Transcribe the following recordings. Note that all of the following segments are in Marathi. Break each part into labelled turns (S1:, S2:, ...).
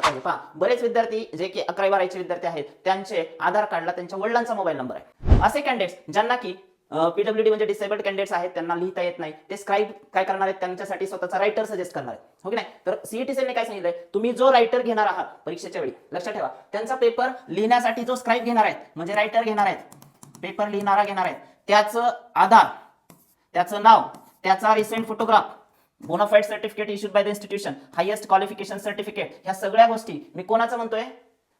S1: पाहिजे। पहा, बरेच विद्यार्थी जे की 11वी-12वीचे विद्यार्थी आहेत त्यांचे आधार कार्डला त्यांच्या वडिलांचा मोबाईल नंबर आहे। असे कॅन्डिडेट्स ज्यांना की पीडब्ल्यूडी म्हणजे डिसेबल्ड कॅन्डिडेट्स आहेत, त्यांना लिहिता येत नाही, ते स्क्राइब काय करणार आहेत, त्यांच्यासाठी स्वतःचा रायटर सजेस्ट करणार आहेत, हो की नाही? तर सीईटी सेलने काय सांगितलंय, तुम्ही जो रायटर घेणार आहात परीक्षेच्या वेळी, लक्षात ठेवा, त्यांचा पेपर लिहिण्यासाठी जो स्क्राइब घेणार आहेत म्हणजे रायटर घेणार आहेत, पेपर लिहिणारा घेणार आहेत, त्याचं आधार, त्याचं नाव, त्याचा recent photograph, bonafide certificate issued by the institution, highest qualification certificate, ह्या सगळ्या गोष्टी मी कोणाचं म्हणतोय,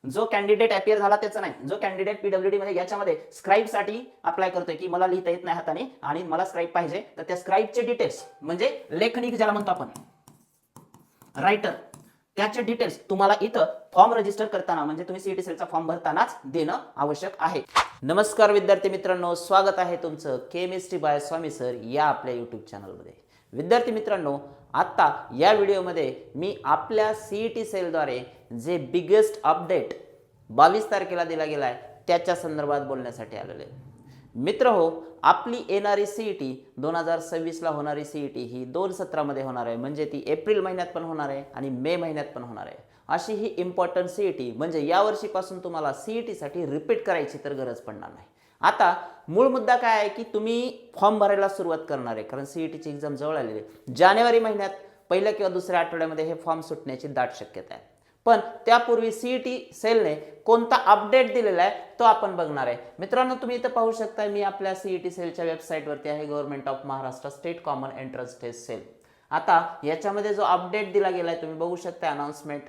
S1: जो कॅन्डिडेट अपियर झाला त्याचं नाही, जो कॅन्डिडेट पीडब्ल्यूडी मध्ये याच्यामध्ये स्क्राइब साठी अप्लाय करतोय की मला लिहिता येत नाही हाताने आणि मला स्क्राइब पाहिजे, तर त्या स्क्राइबचे डिटेल्स म्हणजे लेखनिक ज्याला म्हणतो आपण रायटर, त्याचे डिटेल्स तुम्हाला इथं फॉर्म रजिस्टर करताना म्हणजे तुम्ही सीईटी सेलचा फॉर्म भरतानाच देणं आवश्यक आहे। नमस्कार विद्यार्थी मित्रांनो, स्वागत आहे तुमचं केमिस्ट्री बाय स्वामी सर या आपल्या यूट्यूब चॅनलमध्ये। विद्यार्थी मित्रांनो, आता या व्हिडिओमध्ये मी आपल्या सीईटी सेलद्वारे जे बिगेस्ट अपडेट 22 तारखेला दिला गेला आहे त्याच्या संदर्भात बोलण्यासाठी आलेलो आहे। मित्र हो, आपली येणारी सीईटी 2026 ला होणारी सीईटी ही 2 सत्रामध्ये होणार आहे, म्हणजे ती एप्रिल महिन्यात पण होणार आहे आणि मे महिन्यात पण होणार आहे। अशी ही इम्पॉर्टंट सीईटी म्हणजे या वर्षीपासून तुम्हाला सीईटी साठी रिपीट करायची तर गरज पडणार नाही। आता मूळ मुद्दा काय आहे की तुम्ही फॉर्म भरायला सुरुवात करणार आहे, कारण सीईटीची एक्झाम जवळ आलेली आहे। जानेवारी महिन्यात पहिल्या किंवा दुसऱ्या आठवड्यामध्ये हे फॉर्म सुटण्याची दाट शक्यता आहे, पण त्यापूर्वी सीईटी सेलने कोणता अपडेट दिलेला आहे तो आपण बघणार आहे। मित्रांनो, तुम्ही इथं पाहू शकता, मी आपल्या सीईटी सेलच्या वेबसाईटवरती आहे, government of Maharashtra state common entrance test cell. आता याच्यामध्ये जो अपडेट दिला गेला आहे तुम्ही बघू शकता, announcement,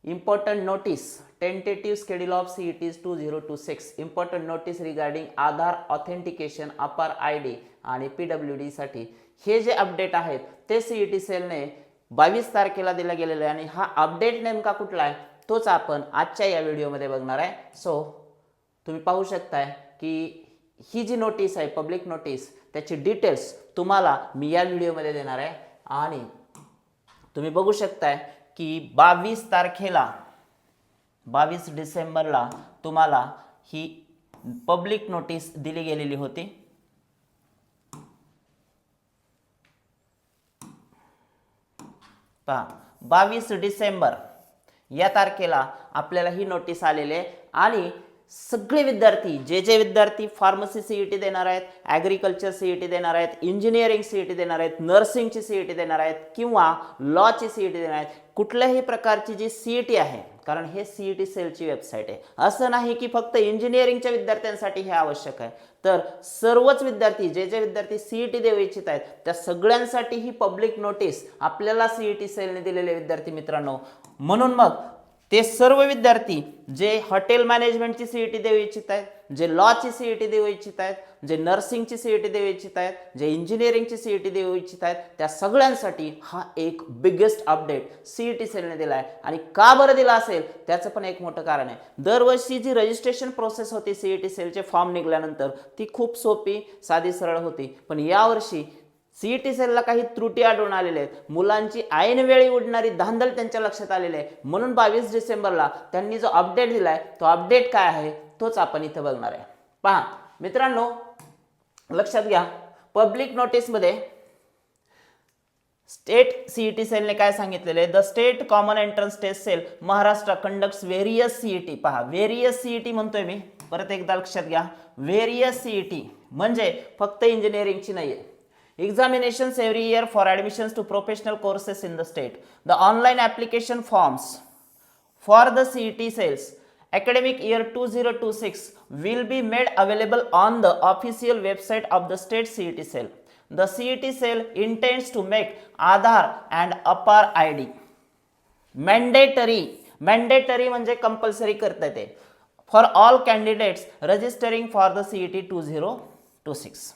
S1: important notice, tentative schedule of CETs 2026, important notice regarding Aadhaar authentication, अपार ID आणि PWD साठी हे जे अपडेट आहेत ते सीईटी सेलने 22 तारखेला दिला गेलेला आहे आणि हा अपडेट नेमका कुठला आहे तोच आपण आजच्या या व्हिडिओमध्ये बघणार आहे। सो तुम्ही पाहू शकताय की ही जी नोटीस आहे, पब्लिक नोटीस, त्याची डिटेल्स तुम्हाला मी या व्हिडिओमध्ये देणार आहे आणि तुम्ही बघू शकताय की 22 तारखेला 22 डिसेंबरला तुम्हाला ही पब्लिक नोटीस दिली गेलेली होती। पहा, 22 डिसेंबर या तारखेला आपल्याला ही नोटीस आलेली आहे आणि सगळे विद्यार्थी जे विद्यार्थी फार्मसी सीईटी देणार आहेत, ॲग्रिकल्चर सीईटी देणार आहेत, इंजिनिअरिंग सीईटी देणार आहेत, नर्सिंगची सीईटी देणार आहेत किंवा लॉची सीईटी देणार आहेत, कुठल्याही प्रकारची जी सीईटी आहे, कारण हे सीईटी सेलची वेबसाईट आहे, असं नाही की फक्त इंजिनिअरिंगच्या विद्यार्थ्यांसाठी हे आवश्यक आहे, तर सर्वच विद्यार्थी जे विद्यार्थी सीईटी देऊ इच्छित आहेत त्या सगळ्यांसाठी ही पब्लिक नोटीस आपल्याला सीईटी सेलने दिलेले विद्यार्थी मित्रांनो। म्हणून मग ते सर्व विद्यार्थी जे हॉटेल मॅनेजमेंटची सीईटी देऊ इच्छित आहेत, जे लॉची सीईटी देऊ इच्छित आहेत, जे नर्सिंगची सीईटी देऊ इच्छित आहेत, जे इंजिनिअरिंगची सीईटी देऊ इच्छित आहेत, त्या सगळ्यांसाठी हा एक बिगेस्ट अपडेट सीईटी सेलने दिला आहे। आणि का बरं दिला असेल त्याचं पण एक मोठं कारण आहे। दरवर्षी जी रजिस्ट्रेशन प्रोसेस होती सीईटी सेलचे फॉर्म निघाल्यानंतर ती खूप सोपी, साधी, सरळ होती, पण यावर्षी सीईटी सेलला काही त्रुटी आढळून आलेल्या आहेत, मुलांची ऐनवेळी उडणारी धांदल त्यांच्या लक्षात आलेली आहे, म्हणून 22 डिसेंबरला त्यांनी जो अपडेट दिलाय तो अपडेट काय आहे तोच आपण इथे बघणार आहे। पहा मित्रांनो, लक्षात घ्या, पब्लिक नोटीस मध्ये स्टेट सीईटी सेलने काय सांगितलेले, the state common entrance test cell Maharashtra conducts various CET. पहा, व्हेरियस सीईटी म्हणतोय मी, परत एकदा लक्षात घ्या, व्हेरियस सीईटी म्हणजे फक्त इंजिनिअरिंगची नाहीये। Examinations every year for admissions to professional courses in the state. The online application forms for the CET cells academic year 2026 will be made available on the official website of the state CET cell. The CET cell intends to make Aadhaar and APAR ID mandatory म्हणजे कंपल्सरी करता येते for all candidates registering for the CET 2026.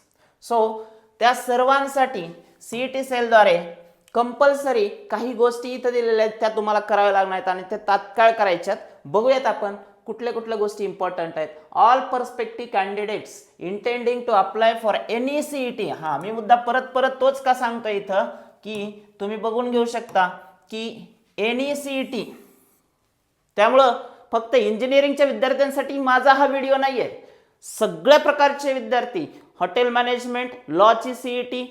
S1: So त्या सर्वांसाठी सीईटी सेलद्वारे कंपल्सरी काही गोष्टी इथं दिलेल्या आहेत, त्या तुम्हाला कराव्या लागणार आहेत आणि त्या तात्काळ करायच्यात। बघूयात आपण कुठल्या गोष्टी इम्पॉर्टंट आहेत। All perspective candidates intending to apply for any CET. हा, मी मुद्दा परत तोच का सांगतो इथं की तुम्ही बघून घेऊ शकता की एनी सीईटी, त्यामुळं फक्त इंजिनिअरिंगच्या विद्यार्थ्यांसाठी माझा हा व्हिडिओ नाहीये, सगळ्या प्रकारचे विद्यार्थी, हॉटेल मॅनेजमेंट, लॉची सीईटी,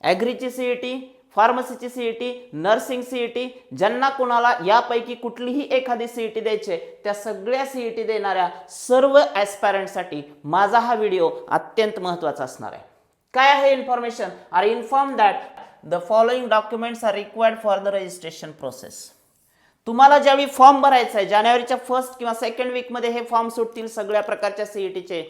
S1: ॲग्रीची सीईटी, फार्मसीची सीईटी, नर्सिंग सीईटी, ज्यांना कोणाला यापैकी कुठलीही एखादी सीईटी द्यायची त्या सगळ्या सीईटी देणाऱ्या सर्व ॲस्पायरंटसाठी माझा हा व्हिडिओ अत्यंत महत्त्वाचा असणार आहे. काय आहे information? Are inform that the following documents are required for the registration process. तुम्हाला ज्यावेळी फॉर्म भरायचा आहे जानेवारीच्या फर्स्ट किंवा सेकंड वीकमध्ये हे फॉर्म सुटतील सगळ्या प्रकारच्या सीईटीचे.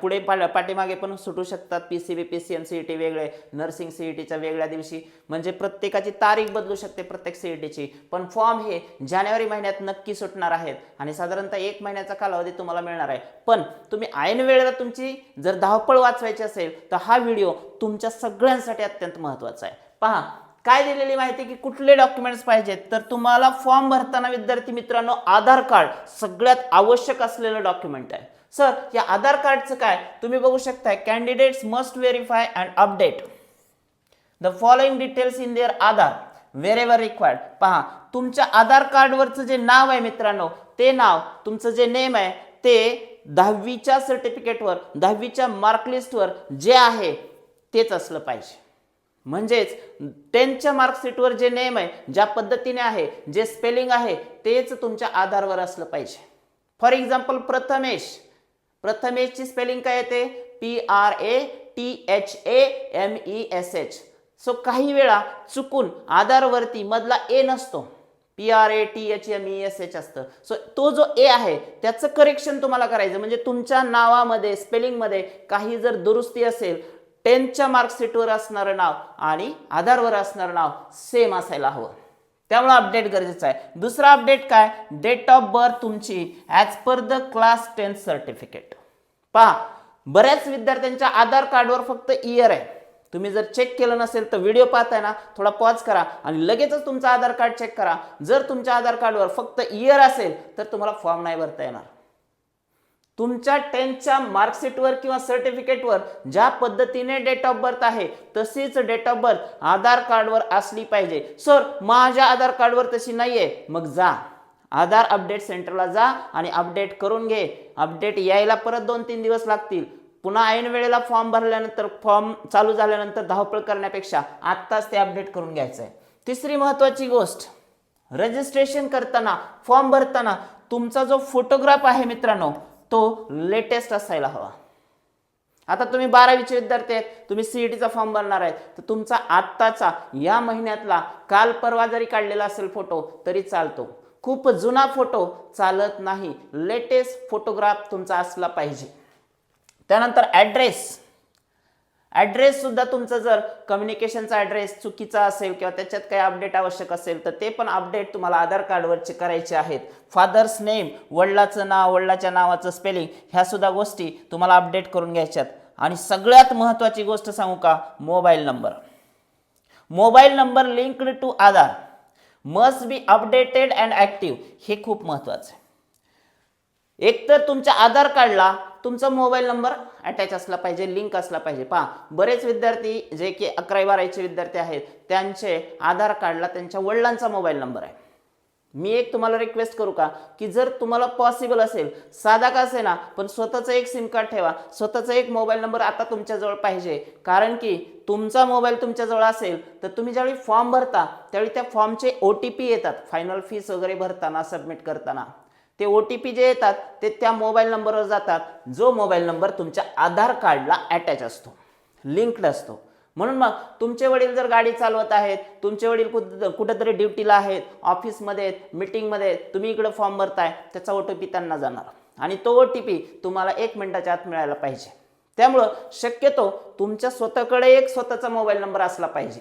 S1: पुढे पाठीमागे पण सुटू शकतात. पीसीबी पीसीएम सीईटी वेगळे, नर्सिंग सीईटीच्या वेगळ्या दिवशी, म्हणजे प्रत्येकाची तारीख बदलू शकते प्रत्येक सीईटीची. पण फॉर्म हे जानेवारी महिन्यात नक्की सुटणार आहेत आणि साधारणतः 1 महिन्याचा कालावधी तुम्हाला मिळणार आहे. पण तुम्ही ऐन वेळेला तुमची जर धावपळ वाचवायची असेल तर हा व्हिडिओ तुमच्या सगळ्यांसाठी अत्यंत महत्त्वाचा आहे. पहा काय दिलेली माहिती की कुठले डॉक्युमेंट्स पाहिजेत. तर तुम्हाला फॉर्म भरताना विद्यार्थी मित्रांनो आधार कार्ड सगळ्यात आवश्यक असलेलं डॉक्युमेंट आहे. सर या आधार कार्डचं काय? तुम्ही बघू शकता candidates must verify and update the following details in their Aadhaar wherever required. पहा तुमच्या आधार कार्डवरचं जे नाव आहे मित्रांनो, ते नाव तुमचं जे नेम आहे ते 10वीच्या सर्टिफिकेटवर 10वीच्या मार्कलिस्टवर जे आहे तेच असलं पाहिजे. म्हणजेच 10च्या मार्कशीटवर जे नेम आहे, ज्या पद्धतीने आहे, जे स्पेलिंग आहे तेच तुमच्या आधारवर असलं पाहिजे. फॉर एक्झाम्पल प्रथमेशची स्पेलिंग काय येते? PRATHAMESH. सो काही वेळा चुकून आधारवरती मधला ए नसतो, PRATHMESH असतं. सो तो जो ए आहे त्याचं करेक्शन तुम्हाला करायचं. म्हणजे तुमच्या नावामध्ये स्पेलिंगमध्ये काही जर दुरुस्ती असेल, 10च्या मार्कशीटवर असणारं नाव आणि आधारवर असणारं नाव सेम असायला हवं. त्यामुळे अपडेट गरजेचं आहे. दुसरा अपडेट काय? डेट ऑफ बर्थ तुमची as per the class 10 certificate. पहा बऱ्याच विद्यार्थ्यांच्या आधार कार्डवर फक्त इयर आहे. तुम्ही जर चेक केलं नसेल तर व्हिडिओ पाहताय ना, थोडा पॉज करा आणि लगेचच तुमचं आधार कार्ड चेक करा. जर तुमच्या आधार कार्डवर फक्त इयर असेल तर तुम्हाला फॉर्म नाही भरता येणार. तुमच्या 10च्या मार्कशीटवर किंवा सर्टिफिकेटवर ज्या पद्धतीने डेट ऑफ बर्थ आहे तशीच डेट ऑफ बर्थ आधार कार्डवर असली पाहिजे. सर माझ्या आधार कार्डवर तशी नाहीये, मग जा आधार अपडेट सेंटरला जा आणि अपडेट करून घे. अपडेट यायला परत 2-3 दिवस लागतील. पुन्हा ऐन वेळेला फॉर्म भरल्यानंतर, फॉर्म चालू झाल्यानंतर धावपळ करण्यापेक्षा आत्ताच ते अपडेट करून घ्यायचं आहे. तिसरी महत्त्वाची गोष्ट, रजिस्ट्रेशन करताना, फॉर्म भरताना तुमचा जो फोटोग्राफ आहे मित्रांनो तो लेटेस्ट असायला हवा. आता तुम्ही 12वीचे विद्यार्थी आहेत, तुम्ही सीईटीचा फॉर्म भरणार आहेत, तर तुमचा आत्ताचा या महिन्यातला काल परवा जरी काढलेला असेल फोटो तरी चालतो. खूप जुना फोटो चालत नाही. लेटेस्ट फोटोग्राफ तुमचा असला पाहिजे. त्यानंतर ॲड्रेस सुद्धा तुमचं जर कम्युनिकेशनचा ॲड्रेस चुकीचा असेल किंवा त्याच्यात काही अपडेट आवश्यक असेल तर ते पण अपडेट तुम्हाला आधार कार्डवरचे करायचे आहेत. फादर्स नेम, वडिलाचं नाव, वडिलाच्या नावाचं स्पेलिंग, ह्या सुद्धा गोष्टी तुम्हाला अपडेट करून घ्यायच्यात. आणि सगळ्यात महत्त्वाची गोष्ट सांगू का? Mobile number linked to Aadhaar must be updated and active. हे खूप महत्त्वाचं आहे. एकतर तुमच्या आधार कार्डला तुमचा मोबाईल नंबर अटॅच असला पाहिजे, लिंक असला पाहिजे. पहा बरेच विद्यार्थी जे की 11वी-12वीचे विद्यार्थी आहेत त्यांचे आधार कार्डला त्यांच्या वडिलांचा मोबाईल नंबर आहे. मी एक तुम्हाला रिक्वेस्ट करू का की जर तुम्हाला पॉसिबल असेल, साधा का असेना पण स्वतःचं एक सिम कार्ड ठेवा, स्वतःचा एक मोबाईल नंबर आता तुमच्याजवळ पाहिजे. कारण की तुमचा मोबाईल तुमच्याजवळ असेल तर तुम्ही ज्यावेळी फॉर्म भरता त्यावेळी त्या फॉर्मचे OTP येतात. फायनल फीस वगैरे भरताना, सबमिट करताना ते OTP जे येतात ते त्या मोबाईल नंबरवर जातात, जो मोबाईल नंबर तुमच्या आधार कार्डला अटॅच असतो, लिंक्ड असतो. म्हणून मग तुमचे वडील जर गाडी चालवत आहेत, तुमचे वडील कुठेतरी ड्युटीला आहेत, ऑफिसमध्ये आहेत, मीटिंगमध्ये आहेत, तुम्ही इकडे फॉर्म भरताय, त्याचा OTP त्यांना जाणार आणि तो OTP तुम्हाला 1 मिनिटाच्या आत मिळायला पाहिजे. त्यामुळं शक्यतो तुमच्या स्वतःकडे एक स्वतःचा मोबाईल नंबर असला पाहिजे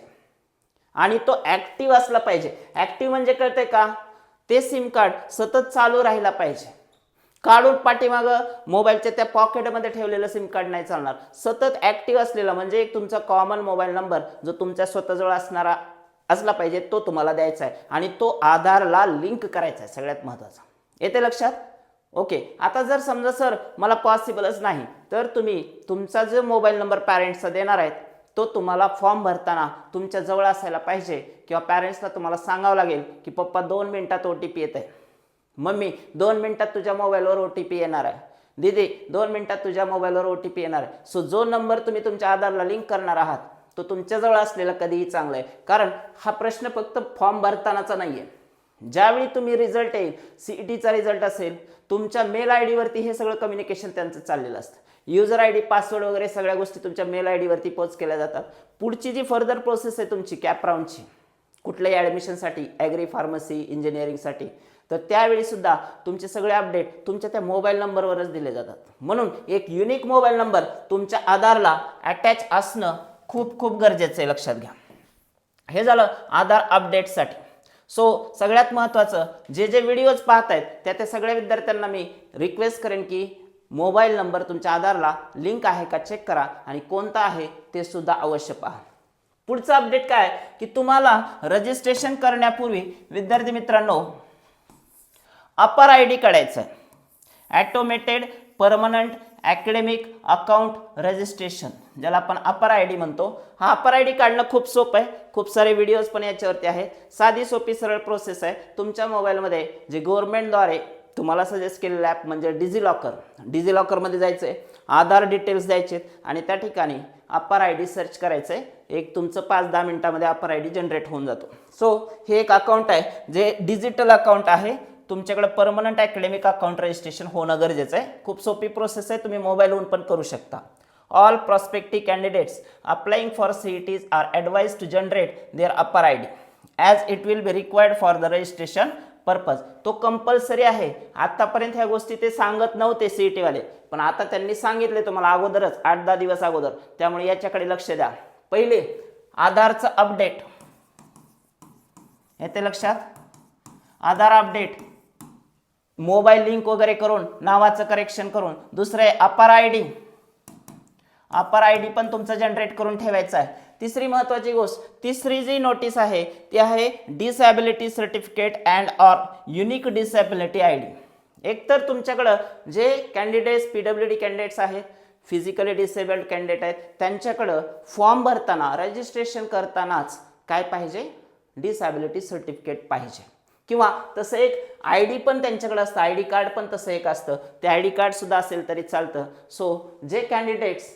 S1: आणि तो ॲक्टिव्ह असला पाहिजे. ॲक्टिव्ह म्हणजे कळतंय का? ते सिम कार्ड सतत चालू राहिला पाहिजे. काढून पाठीमागं मोबाईलच्या त्या पॉकेटमध्ये ठेवलेलं सिम कार्ड नाही चालणार. सतत ॲक्टिव्ह असलेला म्हणजे एक तुमचा कॉमन मोबाईल नंबर जो तुमच्या स्वतःजवळ असणारा असला पाहिजे, तो तुम्हाला द्यायचा आहे आणि तो आधारला लिंक करायचा आहे. सगळ्यात महत्त्वाचा. येते लक्षात? ओके. आता जर समजा सर मला पॉसिबलच नाही तर तुम्ही तुमचा जो मोबाईल नंबर पॅरेंट्सचा देणार आहेत तो तुम्हाला फॉर्म भरताना तुमच्या जवळ असायला पाहिजे किंवा पॅरेंट्सला तुम्हाला सांगावं लागेल की पप्पा 2 मिनिटात OTP येत आहे, मम्मी 2 मिनिटात तुझ्या मोबाईलवर OTP येणार आहे, दीदी 2 मिनिटात तुझ्या मोबाईलवर OTP येणार आहे. सो जो नंबर तुम्ही तुमच्या आधारला लिंक करणार आहात तो तुमच्याजवळ असलेला कधीही चांगला आहे, कारण हा प्रश्न फक्त फॉर्म भरतानाचा नाही आहे. ज्यावेळी तुम्ही रिझल्ट येईल, CETचा रिझल्ट असेल, तुमच्या मेल आय डीवरती हे सगळं कम्युनिकेशन त्यांचं चाललेलं असतं. युजर आय डी, पासवर्ड वगैरे सगळ्या गोष्टी तुमच्या मेल आय डीवरती पोस्ट केल्या जातात. पुढची जी फर्दर प्रोसेस आहे तुमची कॅप राऊंडची, कुठल्याही ॲडमिशनसाठी, ॲग्री, फार्मसी, इंजिनिअरिंगसाठी, तर त्यावेळी सुद्धा तुमचे सगळे अपडेट तुमच्या त्या मोबाईल नंबरवरच दिले जातात. म्हणून एक युनिक मोबाईल नंबर तुमच्या आधारला अटॅच असणं खूप खूप गरजेचं आहे, लक्षात घ्या. हे झालं आधार अपडेटसाठी. सो सगळ्यात महत्त्वाचं, जे जे व्हिडिओज पाहतायत त्या सगळ्या विद्यार्थ्यांना मी रिक्वेस्ट करेन की मोबाईल नंबर तुमच्या आधारला लिंक आहे का चेक करा, आणि कोणता आहे ते सुद्धा अवश्य पहा. पुढचं अपडेट काय की तुम्हाला रजिस्ट्रेशन करण्यापूर्वी विद्यार्थी मित्रांनो अपर आय डी काढायचं आहे. Automated permanent academic account registration, ज्याला आपण अपर आय डी म्हणतो. हा अपर आय डी काढणं खूप सोपं आहे. खूप सारे व्हिडिओज पण याच्यावरती आहेत. साधी सोपी सरळ प्रोसेस आहे. तुमच्या मोबाईलमध्ये जे गव्हर्नमेंटद्वारे तुम्हाला सजेस्ट केलेलं ॲप म्हणजे डिजिलॉकरमध्ये जायचं आहे, आधार डिटेल्स द्यायचे आणि त्या ठिकाणी अपर आय डी सर्च करायचं आहे. एक तुमचं 5-10 मिनिटामध्ये अपर आय डी जनरेट होऊन जातो. सो हे एक अकाउंट आहे जे डिजिटल अकाउंट आहे. तुमच्याकडे परमनंट अकॅडमिक अकाउंट रजिस्ट्रेशन होणं गरजेचं आहे. खूप सोपी प्रोसेस आहे, तुम्ही मोबाईलवरून पण करू शकता. All prospective candidates applying for CETs are advised to generate their upper ID as it will be required for the registration purpose. तो कंपल्सरी आहे. आतापर्यंत ह्या गोष्टी ते सांगत नव्हते CET वाले, पण आता त्यांनी सांगितले तुम्हाला अगोदरच, 8-10 दिवस अगोदर. त्यामुळे याच्याकडे लक्ष द्या. पहिले आधारचं अपडेट येते लक्षात. आधार अपडेट मोबाईल लिंक वगैरे करून, नावाचं करेक्शन करून. दुसरे APAR I D, APAR I D पण तुमचं जनरेट करून ठेवायचं आहे. तिसरी महत्त्वाची गोष्ट, तिसरी जी नोटीस आहे ती आहे disability certificate and or unique disability I D. एकतर तुमच्याकडं जे कॅन्डिडेट्स PWD कॅन्डिडेट्स आहेत, फिजिकली डिसेबल्ड कॅन्डिडेट आहेत, त्यांच्याकडं फॉर्म भरताना, रजिस्ट्रेशन करतानाच काय पाहिजे, डिसॅबिलिटी सर्टिफिकेट पाहिजे. किंवा तसं एक आय डी पण त्यांच्याकडे असतं, आय डी कार्ड पण तसं एक असतं, ते आय डी कार्ड सुद्धा असेल तरी चालतं. सो जे कॅन्डिडेट्स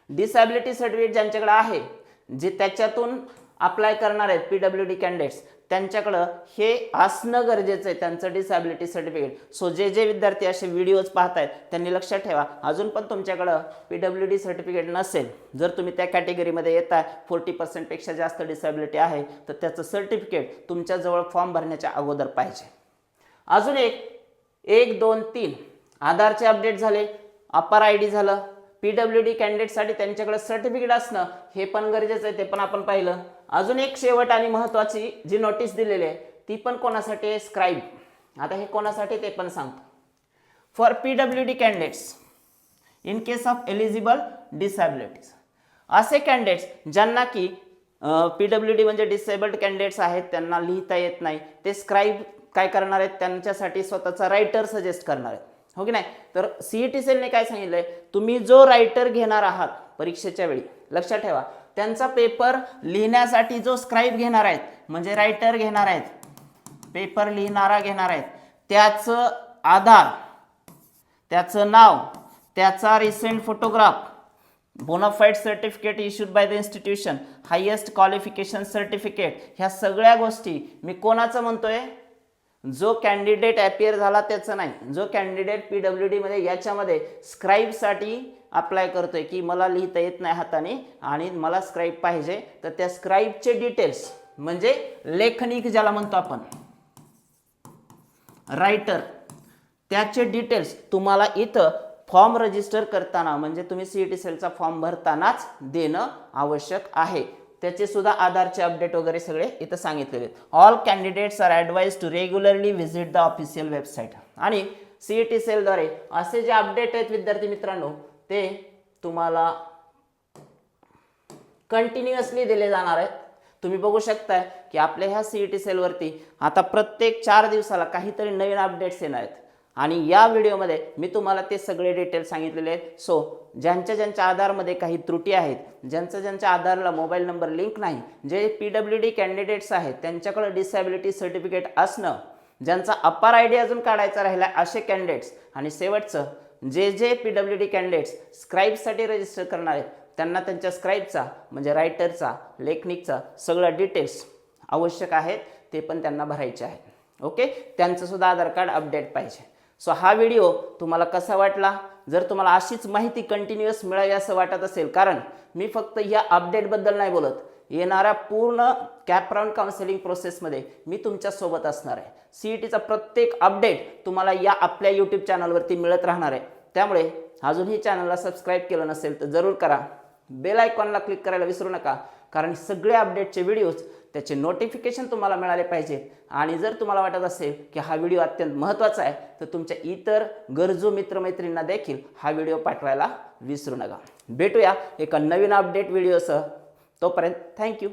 S1: डिसॅबिलिटी सर्टिफिकेट ज्यांच्याकडे आहे, जे त्याच्यातून अप्लाय करणार आहेत PWD कॅन्डिडेट्स, त्यांच्याकडं हे असणं गरजेचं आहे, त्यांचं डिसॅबिलिटी सर्टिफिकेट. सो जे जे विद्यार्थी असे व्हिडिओज पाहतायत त्यांनी लक्षात ठेवा, अजून पण तुमच्याकडं PWD सर्टिफिकेट नसेल, जर तुम्ही त्या कॅटेगरीमध्ये येताय, 40% पेक्षा जास्त डिसॅबिलिटी आहे, तर त्याचं सर्टिफिकेट तुमच्याजवळ फॉर्म भरण्याच्या अगोदर पाहिजे. अजून एक 1, 2, 3 आधारचे अपडेट झाले, अपर आय डी झालं. PWD कॅन्डिडेटसाठी त्यांच्याकडे सर्टिफिकेट असणं हे पण गरजेचं आहे, ते पण आपण पाहिलं. अजून एक शेवट आणि महत्त्वाची जी नोटीस दिलेली आहे ती पण कोणासाठी आहे, स्क्राईब. आता हे कोणासाठी ते पण सांगतो. For PWD candidates in case of eligible disabilities, असे कॅन्डिडेट्स ज्यांना की PWD म्हणजे डिसेबल्ड कॅन्डिडेट्स आहेत, त्यांना लिहिता येत नाही, ते स्क्राईब काय करणार आहेत, त्यांच्यासाठी स्वतःचा रायटर सजेस्ट करणार आहेत, हो की नाही. तर CET सेलने काय सांगितलंय, तुम्ही जो रायटर घेणार आहात परीक्षेच्या वेळी, लक्षात ठेवा, त्यांचा पेपर लिहिण्यासाठी जो स्क्राईब घेणार आहेत, म्हणजे रायटर घेणार आहेत, पेपर लिहिणारा घेणार आहेत, त्याचं आधार, त्याचं नाव, त्याचा recent photograph, bonafide certificate issued by the institution, highest qualification certificate, ह्या सगळ्या गोष्टी मी कोणाचं म्हणतोय, जो कॅन्डिडेट अपियर झाला त्याचं नाही, जो कॅन्डिडेट PWD मध्ये याच्यामध्ये स्क्राईबसाठी अप्लाय करतोय की मला लिहिता येत नाही हाताने आणि मला स्क्राईब पाहिजे, तर त्या स्क्राईबचे डिटेल्स म्हणजे लेखनिक ज्याला म्हणतो आपण, रायटर, त्याचे डिटेल्स तुम्हाला इथं फॉर्म रजिस्टर करताना, म्हणजे तुम्ही CET सेलचा फॉर्म भरतानाच देणं आवश्यक आहे. त्याचे सुद्धा आधारचे अपडेट वगैरे सगळे इथं सांगितलेले आहेत. All candidates are advise to regularly visit the official website. आणि CET सेलद्वारे असे जे अपडेट आहेत विद्यार्थी मित्रांनो, ते तुम्हाला कंटिन्युअसली दिले जाणार आहेत. तुम्ही बघू शकताय की आपल्या ह्या CET सेलवरती आता प्रत्येक 4 दिवसाला काहीतरी नवीन अपडेट्स येणार आहेत, आणि या व्हिडिओमध्ये मी तुम्हाला ते सगळे डिटेल्स सांगितलेले आहेत. सो ज्यांच्या आधारमध्ये काही त्रुटी आहेत, ज्यांच्या आधारला मोबाईल नंबर लिंक नाही, जे PWD कॅन्डिडेट्स आहेत त्यांच्याकडे डिसॅबिलिटी सर्टिफिकेट असणं, ज्यांचा अपर आय डी अजून काढायचा राहिला असे कॅन्डिडेट्स, आणि शेवटचं जे PWD कॅन्डिडेट्स स्क्राईबसाठी रजिस्टर करणार आहेत त्यांना त्यांच्या स्क्राईबचा म्हणजे रायटरचा लेखनिकचा सगळं डिटेल्स आवश्यक आहेत, ते पण त्यांना भरायचे आहेत. ओके, त्यांचं सुद्धा आधार कार्ड अपडेट पाहिजे. सो हा व्हिडिओ तुम्हाला कसा वाटला? जर तुम्हाला अशीच माहिती कंटिन्युअस मिळावी असं वाटत असेल, कारण मी फक्त या अपडेटबद्दल नाही बोलत, येणाऱ्या पूर्ण कॅप राऊंड काउन्सिलिंग प्रोसेसमध्ये मी तुमच्यासोबत असणार आहे. CETचा प्रत्येक अपडेट तुम्हाला या आपल्या यूट्यूब चॅनलवरती मिळत राहणार आहे. त्यामुळे अजूनही चॅनलला सबस्क्राईब केलं नसेल तर जरूर करा. बेल आयकॉनला क्लिक करायला विसरू नका, कारण सगळे अपडेटचे व्हिडिओज त्याचे नोटिफिकेशन तुम्हाला मिळाले पाहिजे. आणि जर तुम्हाला वाटत असेल की हा व्हिडिओ अत्यंत महत्त्वाचा आहे, तर तुमच्या इतर गरजू मित्रमैत्रिणींना देखील हा व्हिडिओ पाठवायला विसरू नका. भेटूया एका नवीन अपडेट व्हिडिओसह. तोपर्यंत थँक्यू.